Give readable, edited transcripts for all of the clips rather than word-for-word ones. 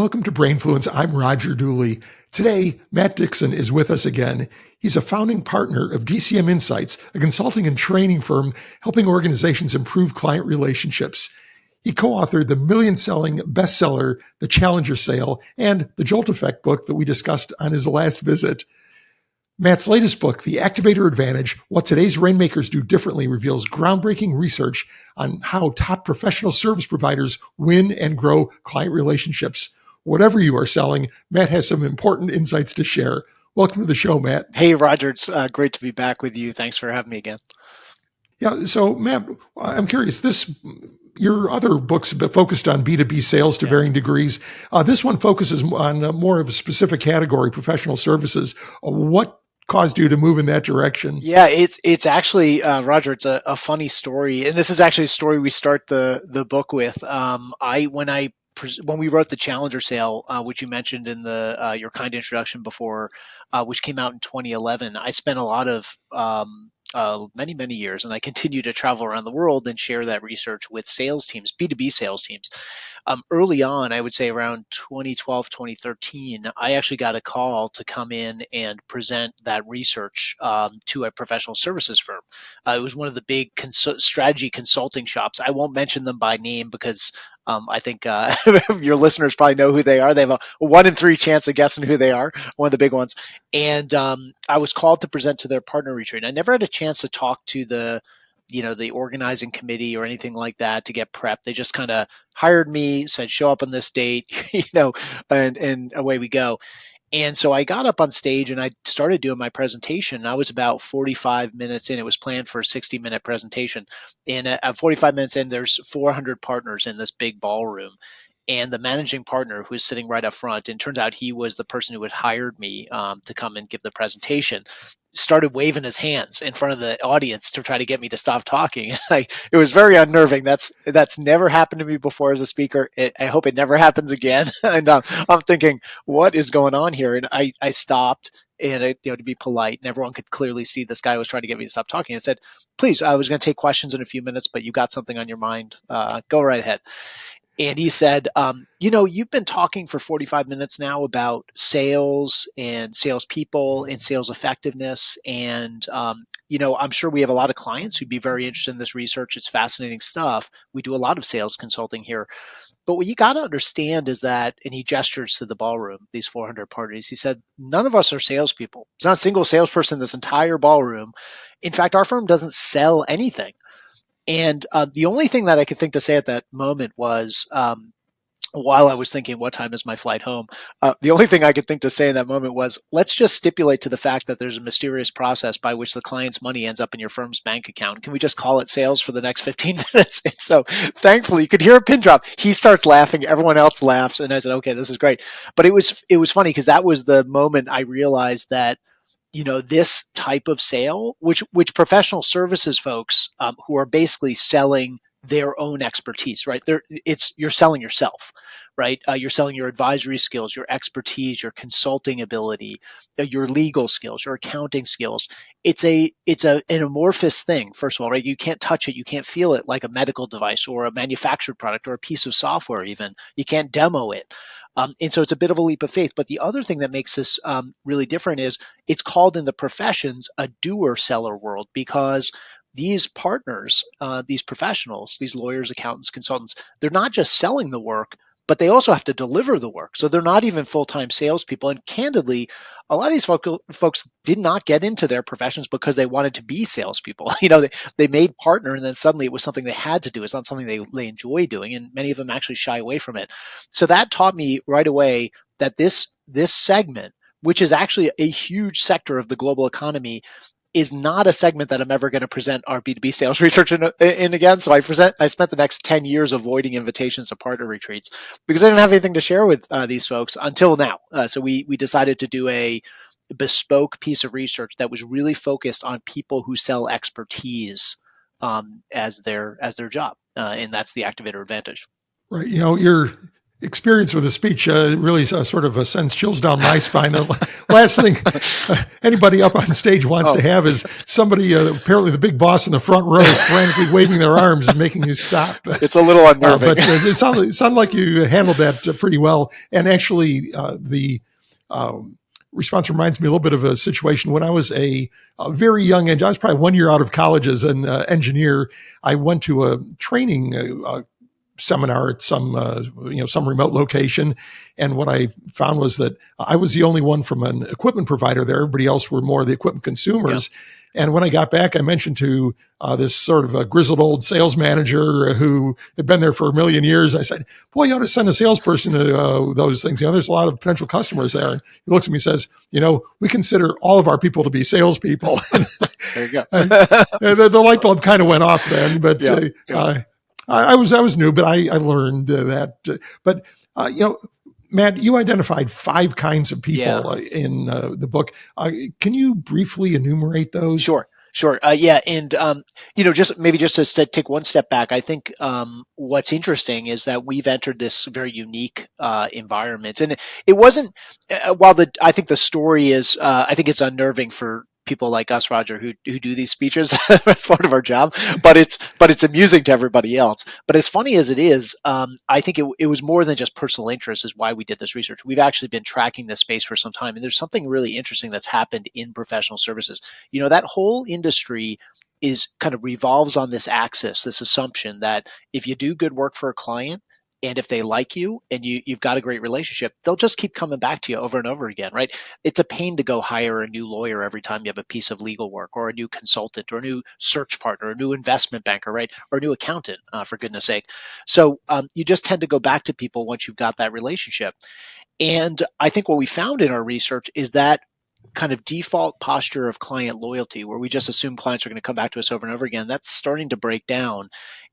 Welcome to Brainfluence. I'm Roger Dooley. Today, Matt Dixon is with us again. He's a founding partner of DCM Insights, a consulting and training firm helping organizations improve client relationships. He co-authored the million-selling bestseller, The Challenger Sale, and the Jolt Effect book that we discussed on his last visit. Matt's latest book, The Activator Advantage, What Today's Rainmakers Do Differently, reveals groundbreaking research on how top professional service providers win and grow client relationships. Whatever you are selling, Matt has some important insights to share. Welcome to the show, Matt. Hey, Roger. It's great to be back with you. Thanks for having me again. Yeah, so Matt, I'm curious, your other books have been focused on B2B sales to varying degrees. This one focuses on more of a specific category, professional services. What caused you to move in that direction? Yeah, it's actually Roger. It's a funny story, and this is actually a story we start the book with. When we wrote the Challenger Sale, which you mentioned in the your kind introduction before, which came out in 2011, I spent a lot of many years, and I continue to travel around the world and share that research with sales teams, B2B sales teams. Early on, I would say around 2012, 2013, I actually got a call to come in and present that research to a professional services firm. It was one of the big strategy consulting shops. I won't mention them by name because I think your listeners probably know who they are. They have a 1 in 3 chance of guessing who they are, one of the big ones. And I was called to present to their partner retreat. I never had a chance to talk to the organizing committee or anything like that to get prepped. They just kind of hired me, said, show up on this date, and away we go. And so I got up on stage and I started doing my presentation. I was about 45 minutes in. It was planned for a 60-minute presentation. And at 45 minutes in, there's 400 partners in this big ballroom. And the managing partner, who was sitting right up front, and turns out he was the person who had hired me to come and give the presentation, started waving his hands in front of the audience to try to get me to stop talking. It was very unnerving. That's never happened to me before as a speaker. I hope it never happens again. And I'm thinking, what is going on here? And I stopped. And to be polite, and everyone could clearly see this guy was trying to get me to stop talking. I said, "Please, I was going to take questions in a few minutes, but you got something on your mind. Go right ahead." And he said, you've been talking for 45 minutes now about sales and salespeople and sales effectiveness. And, I'm sure we have a lot of clients who'd be very interested in this research. It's fascinating stuff. We do a lot of sales consulting here. But what you got to understand is that, and he gestures to the ballroom, these 400 parties, he said, none of us are salespeople. There's not a single salesperson in this entire ballroom. In fact, our firm doesn't sell anything. And the only thing that I could think to say at that moment was, while I was thinking, what time is my flight home? The only thing I could think to say in that moment was, let's just stipulate to the fact that there's a mysterious process by which the client's money ends up in your firm's bank account. Can we just call it sales for the next 15 minutes? And so thankfully, you could hear a pin drop. He starts laughing. Everyone else laughs. And I said, okay, this is great. But it was funny because that was the moment I realized that this type of sale, which professional services folks who are basically selling their own expertise, right? You're selling yourself, right? You're selling your advisory skills, your expertise, your consulting ability, your legal skills, your accounting skills. It's an amorphous thing. First of all, right? You can't touch it, you can't feel it like a medical device or a manufactured product or a piece of software. Even you can't demo it. And so it's a bit of a leap of faith. But the other thing that makes this really different is it's called in the professions a doer-seller world, because these partners, these professionals, these lawyers, accountants, consultants, they're not just selling the work, but they also have to deliver the work. So they're not even full-time salespeople. And candidly, a lot of these folks did not get into their professions because they wanted to be salespeople. They made partner, and then suddenly it was something they had to do. It's not something they enjoy doing, and many of them actually shy away from it. So that taught me right away that this segment, which is actually a huge sector of the global economy, is not a segment that I'm ever going to present our B2B sales research in again. So I spent the next 10 years avoiding invitations to partner retreats because I didn't have anything to share with these folks until now. So we decided to do a bespoke piece of research that was really focused on people who sell expertise as their job. And that's the Activator Advantage. Right. You're experience with a speech really sort of sends chills down my spine. The last thing anybody up on stage wants to have is somebody, apparently the big boss in the front row, frantically waving their arms and making you stop. It's a little unnerving. But it sounded like you handled that pretty well. And actually, the response reminds me a little bit of a situation when I was a very young engineer. I was probably 1 year out of college as an engineer. I went to a training seminar at some remote location, and what I found was that I was the only one from an equipment provider there. Everybody else were more the equipment consumers. Yeah. And when I got back, I mentioned to this sort of a grizzled old sales manager who had been there for a million years. I said, "Boy, you ought to send a salesperson to those things. There's a lot of potential customers there." And he looks at me and says, "We consider all of our people to be salespeople." There you go. The light bulb kind of went off then, but I was new, but I learned that. But Matt, you identified 5 kinds of people in the book. Can you briefly enumerate those? Sure. And just to take one step back, I think what's interesting is that we've entered this very unique environment, and it wasn't. I think the story is, I think it's unnerving for people like us, Roger, who do these speeches. That's part of our job, but it's amusing to everybody else. But as funny as it is, I think it was more than just personal interest is why we did this research. We've actually been tracking this space for some time, and there's something really interesting that's happened in professional services. That whole industry is kind of revolves on this axis, this assumption that if you do good work for a client, and if they like you and you've got a great relationship, they'll just keep coming back to you over and over again, right? It's a pain to go hire a new lawyer every time you have a piece of legal work, or a new consultant, or a new search partner, or a new investment banker, right? Or a new accountant, for goodness sake. So you just tend to go back to people once you've got that relationship. And I think what we found in our research is that kind of default posture of client loyalty, where we just assume clients are going to come back to us over and over again, that's starting to break down.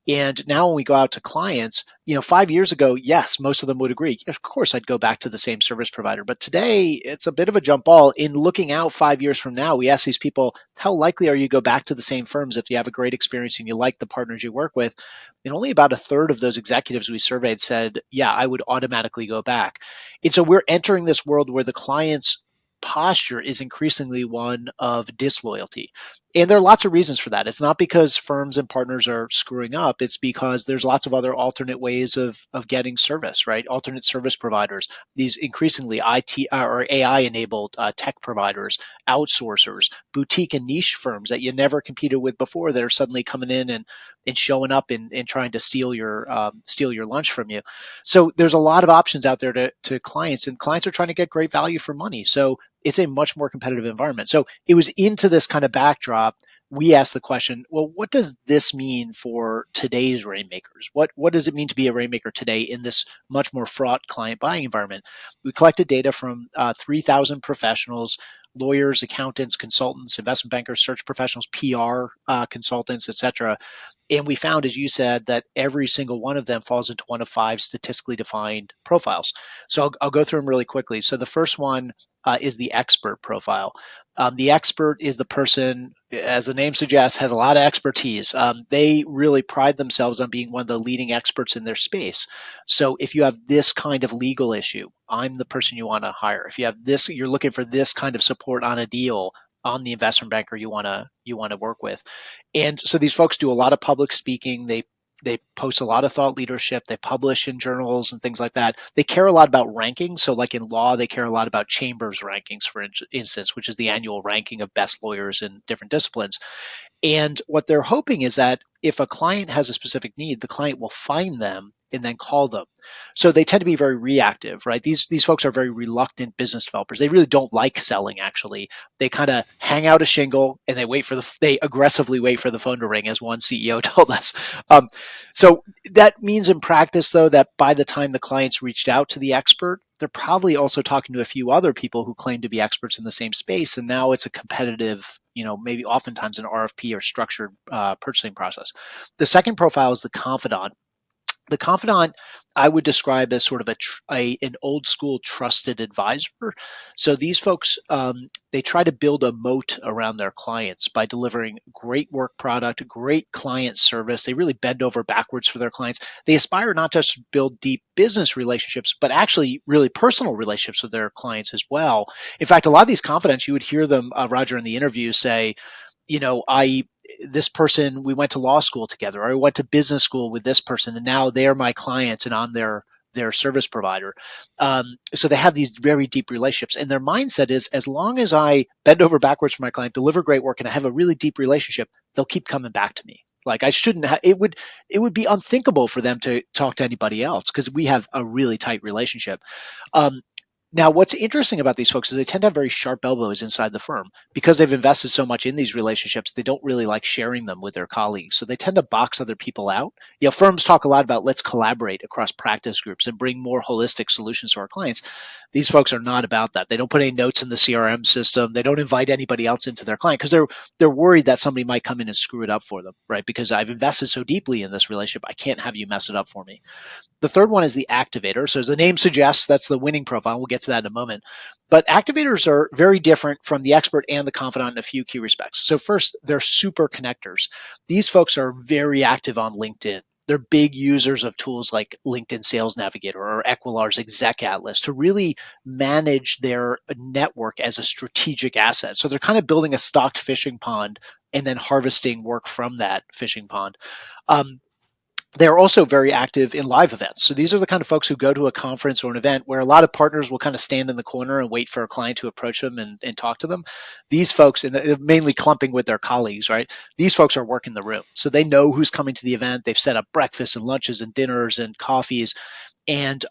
And now when we go out to clients, 5 years ago, yes, most of them would agree. Of course, I'd go back to the same service provider. But today, it's a bit of a jump ball. In looking out 5 years from now, we ask these people, how likely are you to go back to the same firms if you have a great experience and you like the partners you work with? And only about a third of those executives we surveyed said, yeah, I would automatically go back. And so we're entering this world where the client's posture is increasingly one of disloyalty. And there are lots of reasons for that. It's not because firms and partners are screwing up. It's because there's lots of other alternate ways of getting service, right? Alternate service providers, these increasingly IT or AI enabled tech providers, outsourcers, boutique and niche firms that you never competed with before that are suddenly coming in and showing up and trying to steal your lunch from you. So there's a lot of options out there to clients, and clients are trying to get great value for money. So it's a much more competitive environment. So it was into this kind of backdrop. We asked the question, well, what does this mean for today's Rainmakers? What does it mean to be a Rainmaker today in this much more fraught client buying environment? We collected data from 3,000 professionals, lawyers, accountants, consultants, investment bankers, search professionals, PR consultants, et cetera. And we found, as you said, that every single one of them falls into one of 5 statistically defined profiles. So I'll go through them really quickly. So the first one is the expert profile. The expert is the person, as the name suggests, has a lot of expertise. They really pride themselves on being one of the leading experts in their space. So if you have this kind of legal issue, I'm the person you want to hire. If you have this, you're looking for this kind of support on a deal, I'm the investment banker you want to work with. And so these folks do a lot of public speaking. They post a lot of thought leadership. They publish in journals and things like that. They care a lot about rankings. So like in law, they care a lot about Chambers rankings, for instance, which is the annual ranking of best lawyers in different disciplines. And what they're hoping is that if a client has a specific need, the client will find them and then call them. So they tend to be very reactive, right? These folks are very reluctant business developers. They really don't like selling, actually. They kind of hang out a shingle and they aggressively wait for the phone to ring, as one CEO told us. So that means in practice, though, that by the time the clients reached out to the expert, they're probably also talking to a few other people who claim to be experts in the same space. And now it's a competitive, maybe oftentimes an RFP or structured purchasing process. The second profile is the confidant. The confidant I would describe as sort of an old school trusted advisor. So these folks, they try to build a moat around their clients by delivering great work product, great client service. They really bend over backwards for their clients. They aspire not just to build deep business relationships, but actually really personal relationships with their clients as well. In fact, a lot of these confidants, you would hear them, Roger, in the interview say, I this person, we went to law school together, or I went to business school with this person, and now they're my clients and I'm their service provider. So they have these very deep relationships, and their mindset is, as long as I bend over backwards for my client, deliver great work, and I have a really deep relationship, they'll keep coming back to me. Like I shouldn't. It would be unthinkable for them to talk to anybody else because we have a really tight relationship. Um, Now, what's interesting about these folks is they tend to have very sharp elbows inside the firm because they've invested so much in these relationships. They don't really like sharing them with their colleagues, so they tend to box other people out. Firms talk a lot about let's collaborate across practice groups and bring more holistic solutions to our clients. These folks are not about that. They don't put any notes in the CRM system. They don't invite anybody else into their client because they're worried that somebody might come in and screw it up for them, right? Because I've invested so deeply in this relationship, I can't have you mess it up for me. The third one is the activator. So as the name suggests, that's the winning profile. We'll get to that in a moment. But activators are very different from the expert and the confidant in a few key respects. So first, they're super connectors. These folks are very active on LinkedIn. They're big users of tools like LinkedIn Sales Navigator or Equilar's Exec Atlas to really manage their network as a strategic asset. So they're kind of building a stocked fishing pond and then harvesting work from that fishing pond. Um, they're also very active in live events. So these are the kind of folks who go to a conference or an event where a lot of partners will kind of stand in the corner and wait for a client to approach them and talk to them. These folks, and mainly clumping with their colleagues, right? These folks are working the room. So they know who's coming to the event. They've set up breakfasts and lunches and dinners and coffees, and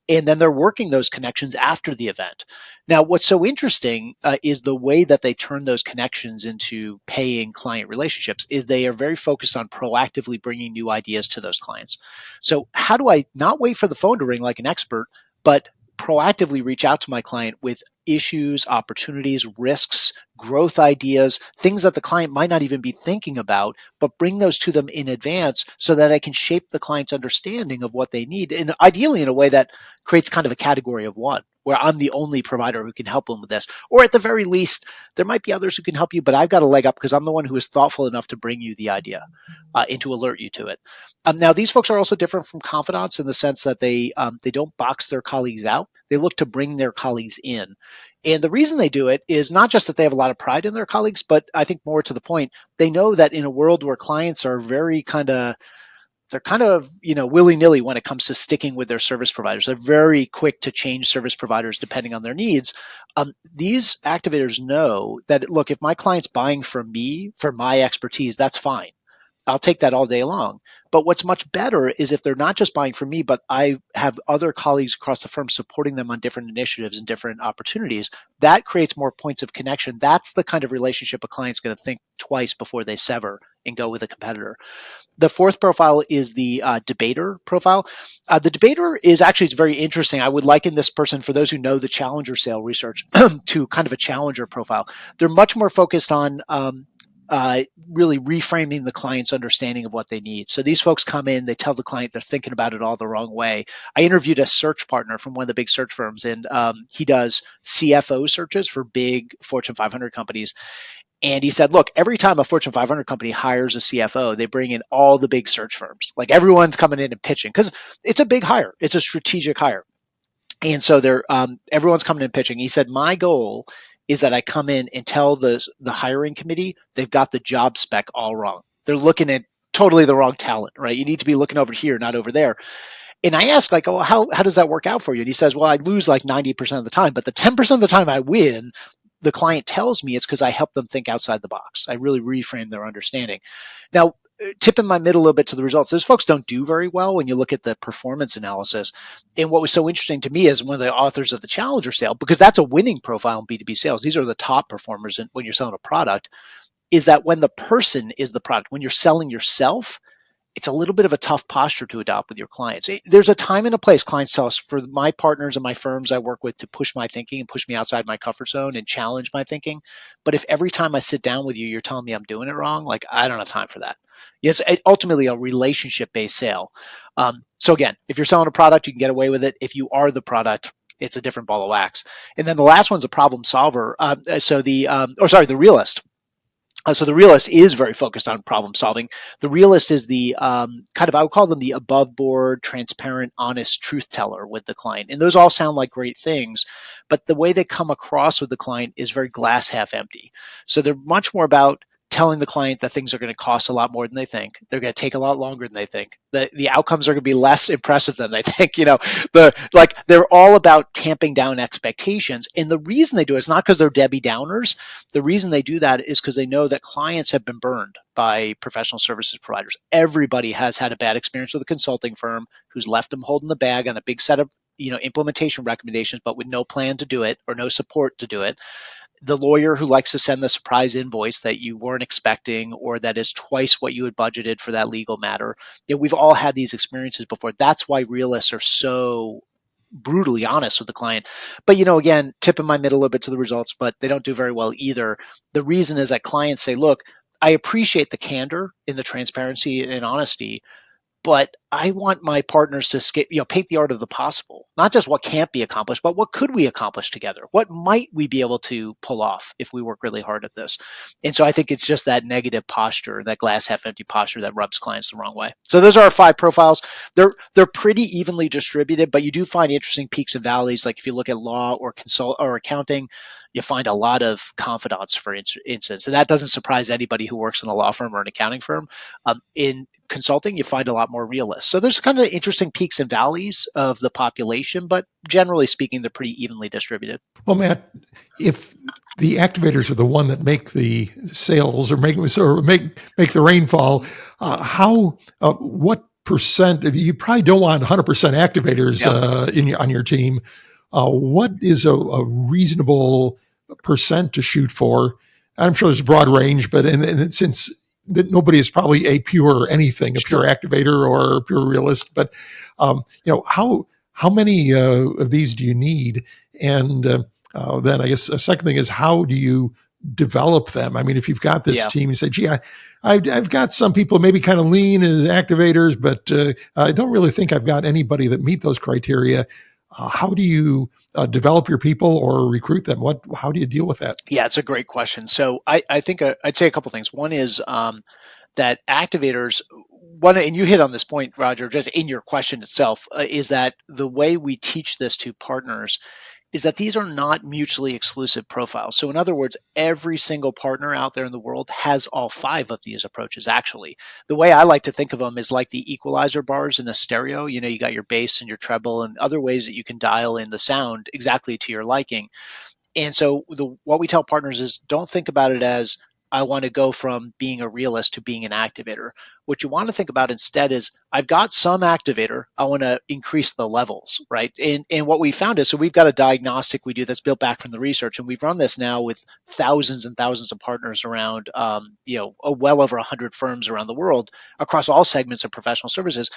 then they're working those connections after the event. Now, what's so interesting is the way that they turn those connections into paying client relationships. Is they are very focused on proactively bringing new ideas to those clients. So, how do I not wait for the phone to ring like an expert, but proactively reach out to my client with issues, opportunities, risks, growth ideas, things that the client might not even be thinking about, but bring those to them in advance so that I can shape the client's understanding of what they need, and ideally in a way that creates kind of a category of one, where I'm the only provider who can help them with this. Or at the very least, there might be others who can help you, but I've got a leg up because I'm the one who is thoughtful enough to bring you the idea and to alert you to it. Now, these folks are also different from confidants in the sense that they don't box their colleagues out. They look to bring their colleagues in. And the reason they do it is not just that they have a lot of pride in their colleagues, but I think more to the point, they know that in a world where clients are very they're kind of willy-nilly when it comes to sticking with their service providers. They're very quick to change service providers depending on their needs. These activators know that, look, if my client's buying from me for my expertise, that's fine. I'll take that all day long. But what's much better is if they're not just buying from me, but I have other colleagues across the firm supporting them on different initiatives and different opportunities. That creates more points of connection. That's the kind of relationship a client's going to think twice before they sever and go with a competitor. The fourth profile is the debater profile. The debater is actually, it's very interesting. I would liken this person, for those who know the challenger sale research, to kind of a challenger profile. They're much more focused on really reframing the client's understanding of what they need. So these folks come in, they tell the client they're thinking about it all the wrong way. I interviewed a search partner from one of the big search firms, and he does CFO searches for big Fortune 500 companies. And he said, look, every time a Fortune 500 company hires a CFO, they bring in all the big search firms. Like everyone's coming in and pitching because it's a big hire. It's a strategic hire. And so everyone's coming in pitching. He said, my goal is that I come in and tell the hiring committee they've got the job spec all wrong. They're looking at totally the wrong talent, right? You need to be looking over here, not over there. And I asked, like, oh, how does that work out for you? And he says, well, I lose like 90% of the time, but the 10% of the time I win, the client tells me it's because I help them think outside the box. I really reframe their understanding. Now, tipping my mid a little bit to the results, those folks don't do very well when you look at the performance analysis. And what was so interesting to me as one of the authors of the Challenger sale, because that's a winning profile in B2B sales, these are the top performers when you're selling a product, is that when the person is the product, when you're selling yourself, it's a little bit of a tough posture to adopt with your clients. There's a time and a place. Clients tell us, for my partners and my firms I work with, to push my thinking and push me outside my comfort zone and challenge my thinking. But if every time I sit down with you, you're telling me I'm doing it wrong, like, I don't have time for that. Yes, ultimately a relationship-based sale. So again, if you're selling a product, you can get away with it. If you are the product, it's a different ball of wax. And then the last one's a problem solver. The realist. So the realist is very focused on problem solving. The realist is the I would call them the above board, transparent, honest truth teller with the client. And those all sound like great things, but the way they come across with the client is very glass half empty. So they're much more about telling the client that things are going to cost a lot more than they think. They're going to take a lot longer than they think. The outcomes are going to be less impressive than they think. They're all about tamping down expectations. And the reason they do it is not because they're Debbie Downers. The reason they do that is because they know that clients have been burned by professional services providers. Everybody has had a bad experience with a consulting firm who's left them holding the bag on a big set of implementation recommendations, but with no plan to do it or no support to do it. The lawyer who likes to send the surprise invoice that you weren't expecting, or that is twice what you had budgeted for that legal matter. We've all had these experiences before. That's why realists are so brutally honest with the client. But again, tipping my middle a little bit to the results, but they don't do very well either. The reason is that clients say, look, I appreciate the candor and the transparency and honesty, but I want my partners to paint the art of the possible, not just what can't be accomplished, but what could we accomplish together? What might we be able to pull off if we work really hard at this? And so I think it's just that negative posture, that glass half empty posture, that rubs clients the wrong way. So those are our 5 profiles. They're pretty evenly distributed, but you do find interesting peaks and valleys. Like if you look at law or consult or accounting, you find a lot of confidants, for instance, and that doesn't surprise anybody who works in a law firm or an accounting firm. In consulting, you find a lot more realists. So there's kind of interesting peaks and valleys of the population, but generally speaking, they're pretty evenly distributed. Well, Matt, if the activators are the one that make the sales or make the rainfall, what percent? You probably don't want 100% activators on your team. What is a reasonable percent to shoot for? I'm sure there's a broad range, but since that nobody is probably a pure anything, a pure activator or a pure realist, but how many of these do you need? And then I guess a second thing is, how do you develop them? I mean, if you've got this team, you say, gee, I've got some people maybe kind of lean as activators, but I don't really think I've got anybody that meet those criteria. How do you develop your people or recruit them? How do you deal with that? Yeah, it's a great question. So I think I'd say a couple things. One is that activators, and you hit on this point, Roger, just in your question itself, is that the way we teach this to partners is that these are not mutually exclusive profiles. So in other words, every single partner out there in the world has all 5 of these approaches. Actually, the way I like to think of them is like the equalizer bars in a stereo. You got your bass and your treble and other ways that you can dial in the sound exactly to your liking. And so what we tell partners is, don't think about it as, I want to go from being a realist to being an activator. What you want to think about instead is, I've got some activator, I want to increase the levels, right? And what we found is, so we've got a diagnostic we do that's built back from the research, and we've run this now with thousands and thousands of partners around, well over 100 firms around the world across all segments of professional services.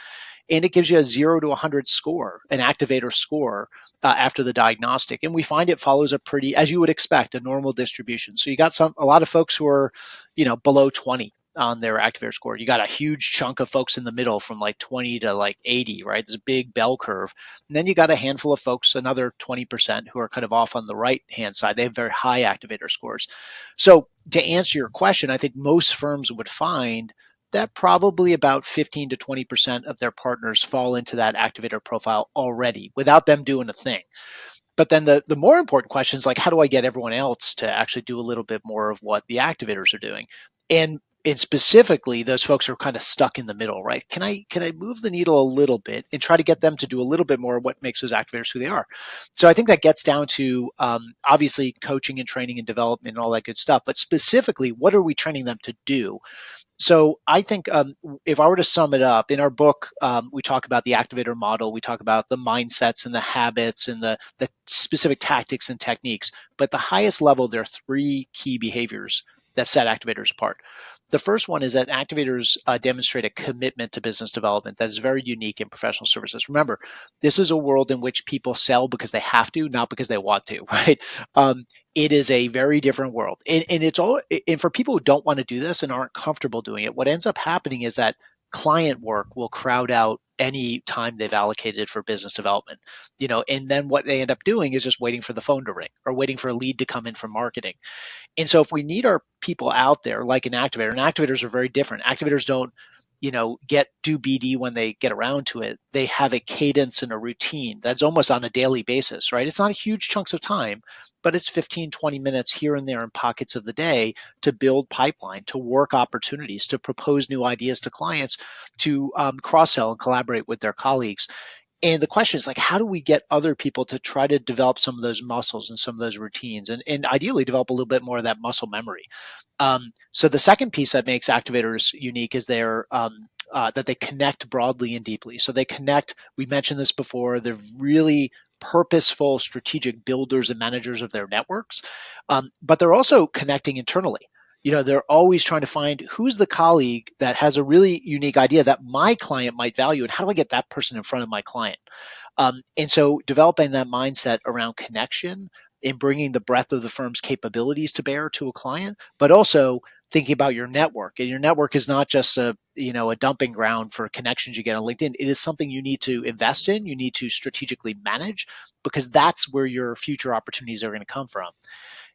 And it gives you a 0 to 100 score, an activator score after the diagnostic. And we find it follows a pretty, as you would expect, a normal distribution. So you got a lot of folks who are, below 20 on their activator score. You got a huge chunk of folks in the middle from like 20 to like 80, right? There's a big bell curve. And then you got a handful of folks, another 20%, who are kind of off on the right hand side. They have very high activator scores. So to answer your question, I think most firms would find that probably about 15 to 20% of their partners fall into that activator profile already without them doing a thing. But then the more important question is, like, how do I get everyone else to actually do a little bit more of what the activators are doing? And specifically, those folks are kind of stuck in the middle, right? Can I move the needle a little bit and try to get them to do a little bit more of what makes those activators who they are? So I think that gets down to obviously coaching and training and development and all that good stuff. But specifically, what are we training them to do? So I think if I were to sum it up, in our book, we talk about the activator model. We talk about the mindsets and the habits and the specific tactics and techniques. But at the highest level, there are 3 key behaviors that set activators apart. The first one is that activators demonstrate a commitment to business development that is very unique in professional services. Remember, this is a world in which people sell because they have to, not because they want to, right? It is a very different world, and it's all. And for people who don't want to do this and aren't comfortable doing it, what ends up happening is that client work will crowd out any time they've allocated for business development, and then what they end up doing is just waiting for the phone to ring or waiting for a lead to come in from marketing. And so if we need our people out there like an activator, and activators are very different. Activators don't, get do BD when they get around to it. They have a cadence and a routine that's almost on a daily basis, right? It's not huge chunks of time, but it's 15, 20 minutes here and there in pockets of the day to build pipeline, to work opportunities, to propose new ideas to clients, to cross sell and collaborate with their colleagues. And the question is like, how do we get other people to try to develop some of those muscles and some of those routines and ideally develop a little bit more of that muscle memory? So the second piece that makes activators unique is that they connect broadly and deeply. So they connect, we mentioned this before, they're really purposeful, strategic builders and managers of their networks, but they're also connecting internally. They're always trying to find who's the colleague that has a really unique idea that my client might value, and how do I get that person in front of my client? And so developing that mindset around connection and bringing the breadth of the firm's capabilities to bear to a client, but also thinking about your network. And your network is not just a dumping ground for connections you get on LinkedIn. It is something you need to invest in, you need to strategically manage, because that's where your future opportunities are going to come from.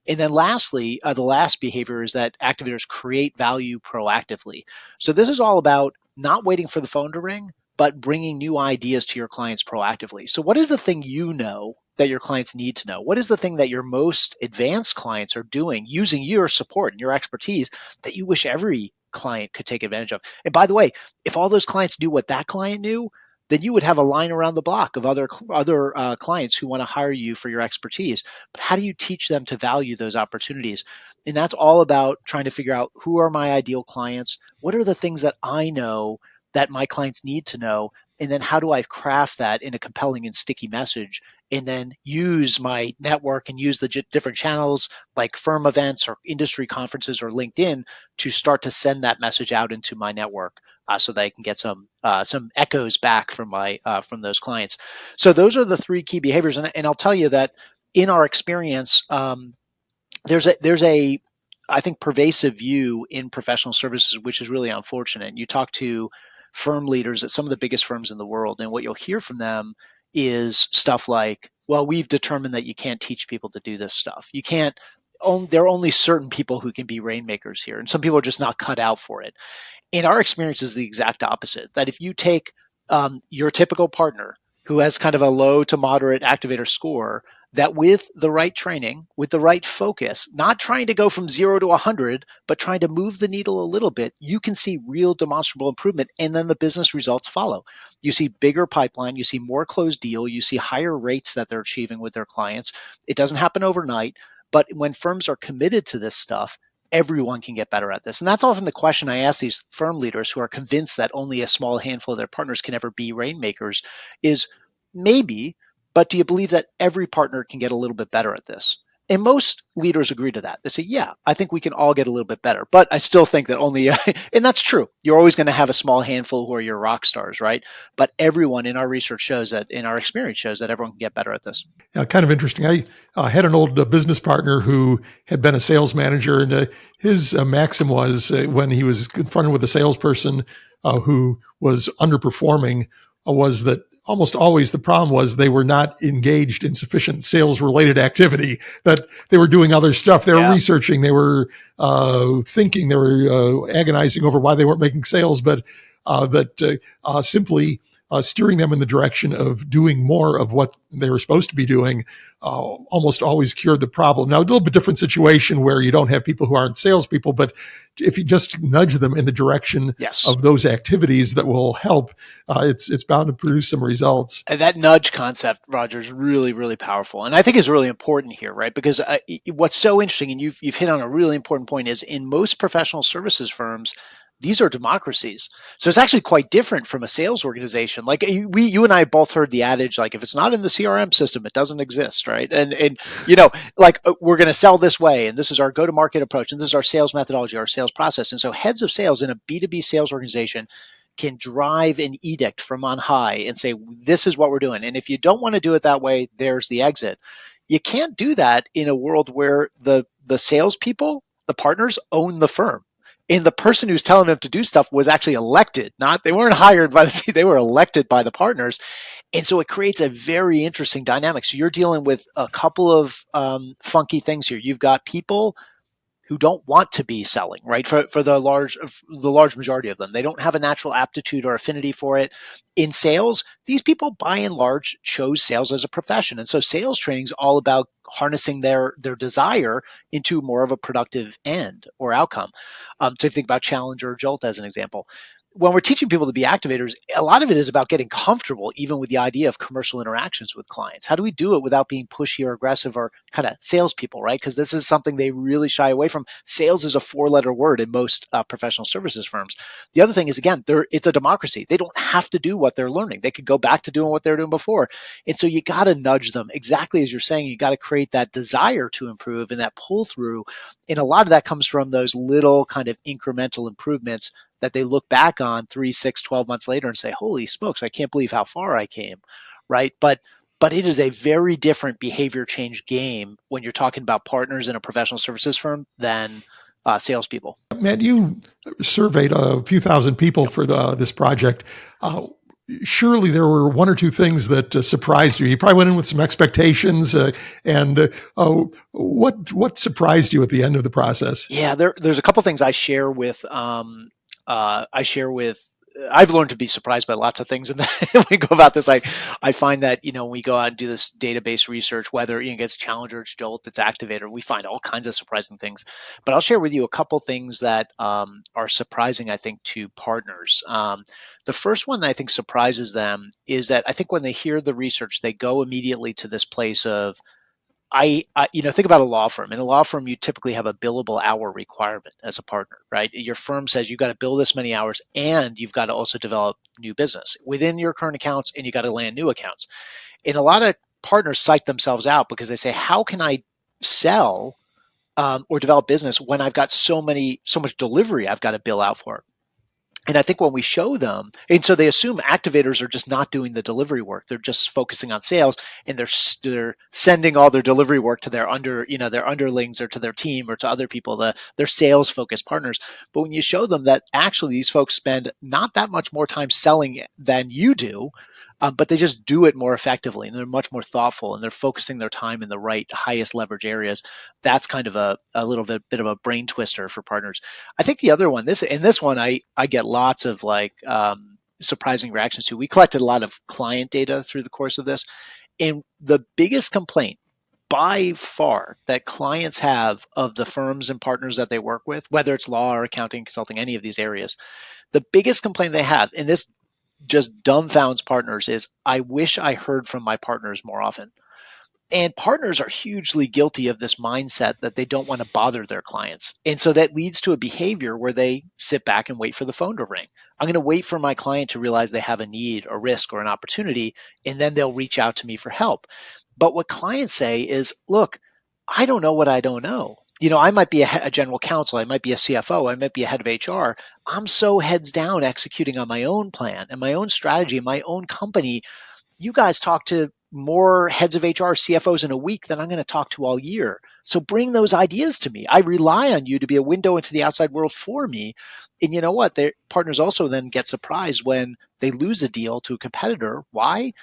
And then lastly, the last behavior is that activators create value proactively. So this is all about not waiting for the phone to ring, but bringing new ideas to your clients proactively. So what is the thing that your clients need to know? What is the thing that your most advanced clients are doing using your support and your expertise that you wish every client could take advantage of? And by the way, if all those clients knew what that client knew, then you would have a line around the block of other clients who want to hire you for your expertise. But how do you teach them to value those opportunities? And that's all about trying to figure out, who are my ideal clients? What are the things that I know that my clients need to know? And then how do I craft that in a compelling and sticky message? And then use my network and use the different channels like firm events or industry conferences or LinkedIn to start to send that message out into my network, so that I can get some echoes back from those clients. So those are the three key behaviors, and I'll tell you that in our experience, there's a I think pervasive view in professional services, which is really unfortunate. You talk to firm leaders at some of the biggest firms in the world, and what you'll hear from them is stuff like, "Well, we've determined that you can't teach people to do this stuff. You can't. There are only certain people who can be rainmakers here, and some people are just not cut out for it." In our experience is the exact opposite. That if you take your typical partner who has kind of a low to moderate activator score, that with the right training, with the right focus, not trying to go from 0 to 100, but trying to move the needle a little bit, you can see real demonstrable improvement, and then the business results follow. You see bigger pipeline, you see more closed deal, you see higher rates that they're achieving with their clients. It doesn't happen overnight, but when firms are committed to this stuff, everyone can get better at this. And that's often the question I ask these firm leaders who are convinced that only a small handful of their partners can ever be rainmakers is, maybe, but do you believe that every partner can get a little bit better at this? And most leaders agree to that. They say, yeah, I think we can all get a little bit better. But I still think that only, and that's true. You're always going to have a small handful who are your rock stars, right? But everyone, in our research shows that, in our experience shows that everyone can get better at this. Yeah, kind of interesting. I had an old business partner who had been a sales manager, and his maxim was, when he was confronted with a salesperson who was underperforming, was that almost always the problem was they were not engaged in sufficient sales-related activity, that they were doing other stuff. They were researching, they were thinking, they were agonizing over why they weren't making sales, but simply steering them in the direction of doing more of what they were supposed to be doing almost always cured the problem. Now, a little bit different situation where you don't have people who aren't salespeople, but if you just nudge them in the direction of those activities that will help, it's bound to produce some results. And that nudge concept, Roger, is really, really powerful, and I think is really important here, right? Because what's so interesting, and you've hit on a really important point, is in most professional services firms, these are democracies. So it's actually quite different from a sales organization. Like you and I both heard the adage, like if it's not in the CRM system, it doesn't exist, right? And like we're going to sell this way, and this is our go-to-market approach, and this is our sales methodology, our sales process. And so heads of sales in a B2B sales organization can drive an edict from on high and say, this is what we're doing. And if you don't want to do it that way, there's the exit. You can't do that in a world where the salespeople, the partners, own the firm. And the person who's telling them to do stuff was actually elected. Not they weren't hired by the they were elected by the partners. And so it creates a very interesting dynamic. So you're dealing with a couple of funky things here. You've got people who don't want to be selling, right? For the large majority of them, they don't have a natural aptitude or affinity for it. In sales, these people by and large chose sales as a profession, and so sales training is all about harnessing their desire into more of a productive end or outcome. So if you think about Challenger or Jolt as an example, when we're teaching people to be activators, a lot of it is about getting comfortable even with the idea of commercial interactions with clients. How do we do it without being pushy or aggressive or kind of salespeople, right? Because this is something they really shy away from. Sales is a four-letter word in most professional services firms. The other thing is, again, it's a democracy. They don't have to do what they're learning. They could go back to doing what they were doing before. And so you got to nudge them exactly as you're saying. You got to create that desire to improve and that pull through. And a lot of that comes from those little kind of incremental improvements that they look back on 3, 6, 12 months later and say, holy smokes, I can't believe how far I came, right? But it is a very different behavior change game when you're talking about partners in a professional services firm than salespeople. Matt, you surveyed a few thousand people for this project. Surely there were one or two things that surprised you. You probably went in with some expectations, and what surprised you at the end of the process? Yeah, there's a couple things I share with I've learned to be surprised by lots of things, and when we go about this, I find that when we go out and do this database research, whether it gets Challenger, it's Jolt, it's Activator, we find all kinds of surprising things. But I'll share with you a couple things that are surprising, I think, to partners. The first one that I think surprises them is that I think when they hear the research, they go immediately to this place of think about a law firm. In a law firm, you typically have a billable hour requirement as a partner, right? Your firm says you've got to bill this many hours and you've got to also develop new business within your current accounts and you got to land new accounts. And a lot of partners psych themselves out because they say, how can I sell or develop business when I've got so much delivery I've got to bill out for? And I think when we show them, and so they assume activators are just not doing the delivery work; they're just focusing on sales, and they're sending all their delivery work to their their underlings or to their team or to other people, their sales focused partners. But when you show them that actually these folks spend not that much more time selling than you do, but they just do it more effectively, and they're much more thoughtful, and they're focusing their time in the right highest leverage areas. That's kind of a little bit of a brain twister for partners. I think the other one, this one, I get lots of surprising reactions to. We collected a lot of client data through the course of this, and the biggest complaint by far that clients have of the firms and partners that they work with, whether it's law or accounting, consulting, any of these areas, the biggest complaint they have, and this just dumbfounds partners, is I wish I heard from my partners more often. And partners are hugely guilty of this mindset that they don't want to bother their clients. And so that leads to a behavior where they sit back and wait for the phone to ring. I'm going to wait for my client to realize they have a need, a risk, or an opportunity, and then they'll reach out to me for help. But what clients say is, look, I don't know what I don't know. I might be a general counsel, I might be a CFO, I might be a head of HR. I'm so heads down executing on my own plan and my own strategy and my own company. You guys talk to more heads of HR, CFOs in a week than I'm going to talk to all year. So bring those ideas to me. I rely on you to be a window into the outside world for me. And you know what? Their partners also then get surprised when they lose a deal to a competitor. Why?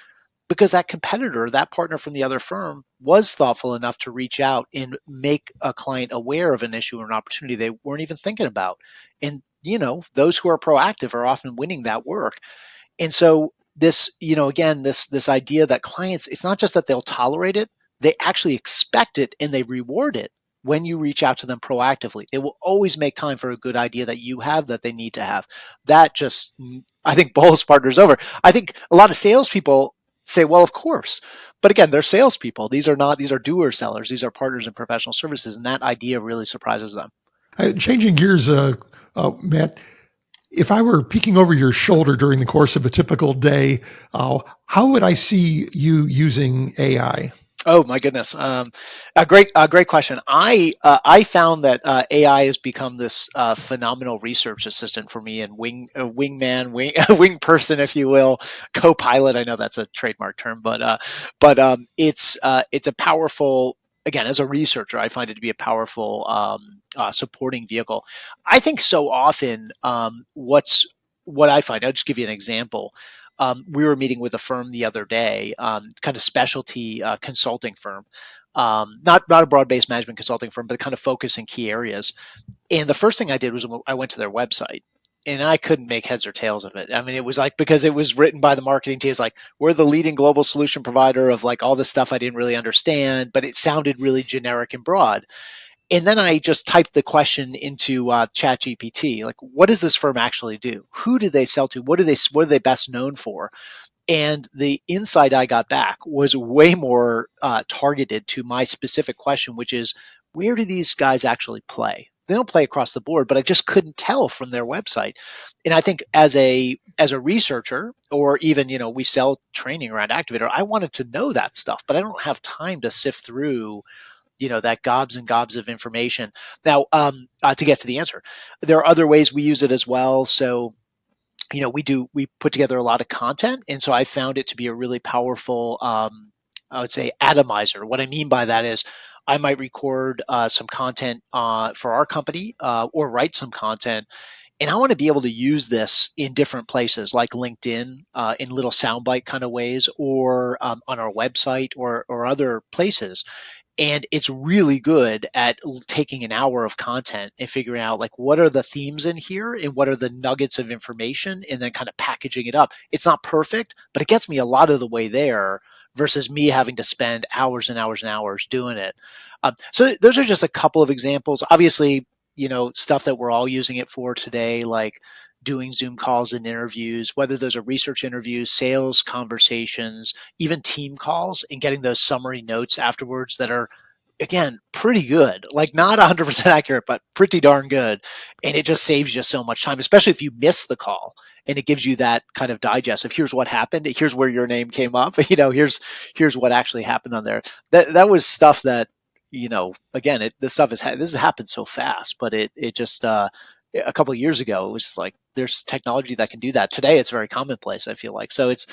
Because that competitor, that partner from the other firm, was thoughtful enough to reach out and make a client aware of an issue or an opportunity they weren't even thinking about. And those who are proactive are often winning that work. And so this, again, this idea that clients, it's not just that they'll tolerate it, they actually expect it and they reward it when you reach out to them proactively. They will always make time for a good idea that you have that they need to have. That just, I think, bowls partners over. I think a lot of salespeople say, well, of course. But again, they're salespeople. These are doer-sellers. These are partners in professional services. And that idea really surprises them. Changing gears, Matt, If I were peeking over your shoulder during the course of a typical day, how would I see you using AI? Oh my goodness, a great question. I found that AI has become this phenomenal research assistant for me, and wingman, wing person, if you will, co-pilot. I know that's a trademark term, but it's a powerful. Again, as a researcher, I find it to be a powerful supporting vehicle. I think so often, what I find. I'll just give you an example. We were meeting with a firm the other day, kind of specialty consulting firm, not a broad-based management consulting firm, but kind of focus in key areas. And the first thing I did was I went to their website. And I couldn't make heads or tails of it. I mean, it was like, because it was written by the marketing team. It's like, we're the leading global solution provider of like all this stuff I didn't really understand, but it sounded really generic and broad. And then I just typed the question into Chat GPT, like, what does this firm actually do? Who do they sell to? What are they best known for? And the insight I got back was way more targeted to my specific question, which is, where do these guys actually play? They don't play across the board, but I just couldn't tell from their website. And I think as a researcher, or even, we sell training around Activator, I wanted to know that stuff, but I don't have time to sift through that gobs and gobs of information. Now, to get to the answer, there are other ways we use it as well. So we put together a lot of content, and so I found it to be a really powerful, I would say, atomizer. What I mean by that is I might record some content for our company, or write some content, and I want to be able to use this in different places like LinkedIn, in little soundbite kind of ways, or on our website, or other places. And it's really good at taking an hour of content and figuring out, like, what are the themes in here and what are the nuggets of information, and then kind of packaging it up. It's not perfect, but it gets me a lot of the way there, versus me having to spend hours and hours and hours doing it. So those are just a couple of examples. Obviously, stuff that we're all using it for today, like doing Zoom calls and interviews, whether those are research interviews, sales conversations, even team calls, and getting those summary notes afterwards that are, again, pretty good. Like, not 100% accurate, but pretty darn good. And it just saves you so much time, especially if you miss the call. And it gives you that kind of digest of, here's what happened, here's where your name came up, here's what actually happened on there. That was stuff that, again, this has happened so fast, but it just a couple of years ago, it was just like, there's technology that can do that. Today, it's very commonplace, I feel like. So it's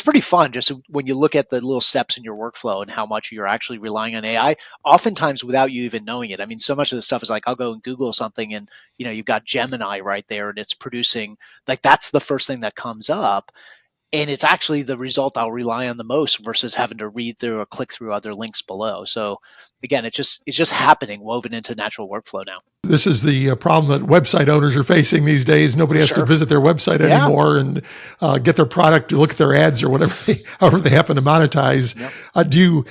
pretty fun just when you look at the little steps in your workflow and how much you're actually relying on AI, oftentimes without you even knowing it. I mean, so much of the stuff is like, I'll go and Google something, and you've got Gemini right there, and it's producing, like, that's the first thing that comes up. And it's actually the result I'll rely on the most, versus having to read through or click through other links below. So again, it's just happening, woven into natural workflow now. This is the problem that website owners are facing these days. Nobody has to Sure. visit their website Yeah. anymore and get their product, look at their ads or whatever, however they happen to monetize. Yep. Do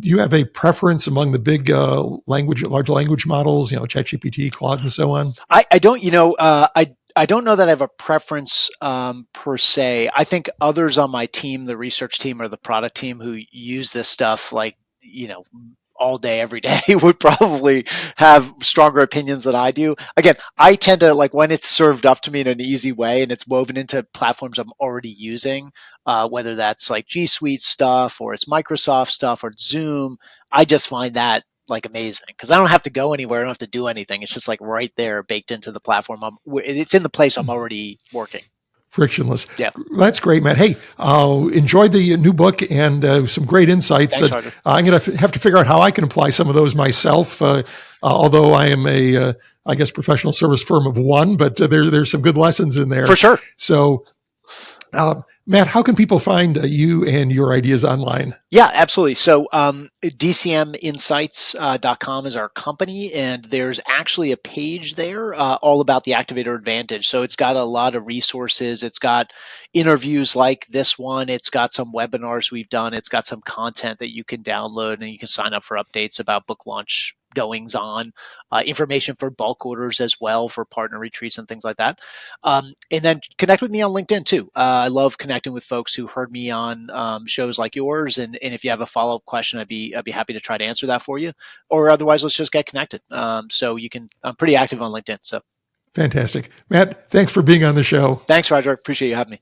you have a preference among the big large language models, ChatGPT, Claude, and so on? I don't, I don't know that I have a preference, per se. I think others on my team, the research team or the product team, who use this stuff, like, all day, every day, would probably have stronger opinions than I do. Again, I tend to like when it's served up to me in an easy way and it's woven into platforms I'm already using, whether that's like G Suite stuff, or it's Microsoft stuff, or Zoom. I just find that like amazing, because I don't have to go anywhere. I don't have to do anything. It's just like right there, baked into the platform. It's in the place I'm already working. Frictionless. Yeah. That's great, Matt. Hey, enjoy the new book and some great insights. Thanks, That Roger. I'm going to have to figure out how I can apply some of those myself. Although I am I guess, professional service firm of one, but there's some good lessons in there. For sure. So, Matt, how can people find you and your ideas online? Yeah, absolutely. So DCMinsights.com is our company, and there's actually a page there all about the Activator Advantage. So it's got a lot of resources. It's got interviews like this one. It's got some webinars we've done. It's got some content that you can download, and you can sign up for updates about book launch goings on, information for bulk orders as well, for partner retreats and things like that. And then connect with me on LinkedIn too. I love connecting with folks who heard me on shows like yours, and if you have a follow up question, I'd be happy to try to answer that for you. Or otherwise, let's just get connected. So I'm pretty active on LinkedIn. So Fantastic. Matt, thanks for being on the show. Thanks, Roger. Appreciate you having me.